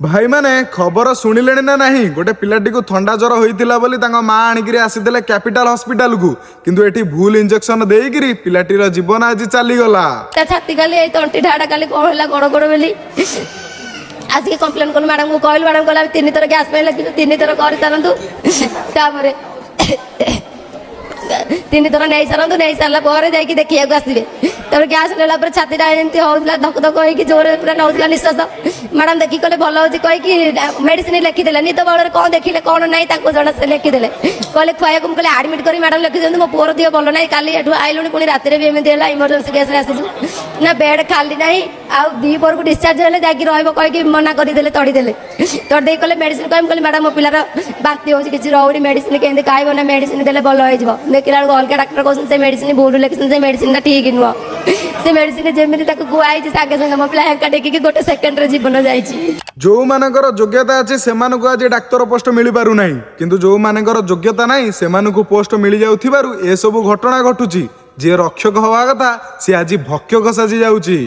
भाई माने खबर शुणिले ना नहीं गोटे पिलाटी को थंडा ज्वर होइतिला बोली तांको मां आनिकिरी आसीदेले कैपिटल हॉस्पिटल को किंतु एठी भूल इंजेक्शन देइकिरी पिलाटीर जीवन आज चली गला ता छाती खाली ए तंटी ढाडा खाली कोन होला गड़ गड़ बेली आज के कंप्लेन कोन मैडम को कहल मैडम कहला 3 थर गैस पे लगी 3 थर कर सारंतु तापरे 3 थर नहीं सारंतु नहीं सारला पर जाई देखिया को आसीबे तब गैस लेला पर छाती टा एमती होउला धक धक होई कि जोरे पूरा नउतला निश्वास मैडम देखि कहले भल होची कहि कि मेडिसिन लिखि देले नी तो बळरे कोन देखिले कोन नाही ताको जण से लिखि देले कहले खुआया को कहले एडमिट करी मैडम लिखि देनु मो पोर दियो भल नाही काली एठु आइलुनी पुनी राती रे भी एमती होला इमरजेंसी केस रे आसीजु ना बेड खाली नाही आ दी पोर को डिस्चार्ज हेले जाकी रहबो कहि कि मना करि देले तड़ी देले तड़ देई कहले मेडिसिन कहम कहले मैडम मो पिलार बांती होची किछि रहउनी मेडिसिन केंदे खाइबो ना मेडिसिन देले भल होई जबो देखिला अलगा डॉक्टर कहसन से मेडिसिन भूल लिखसन से मेडिसिन ठीक नुवा से मेडिसिन जेमिति ताको गुआई सागे संगे मो पिला हेंका देखि कि गोटे सेकंड रे जीवन जाईची जो मानकर योग्यता अछि सेमानकु आज डाक्टर पोस्ट मिली पारु नाही किंतु जो मानकर योग्यता नाही सेमानकु पोस्ट मिली जाउथिबारु ए सब घटना घटुची जे रक्षक हवा कथा से आज भक्षक साजी जाउची।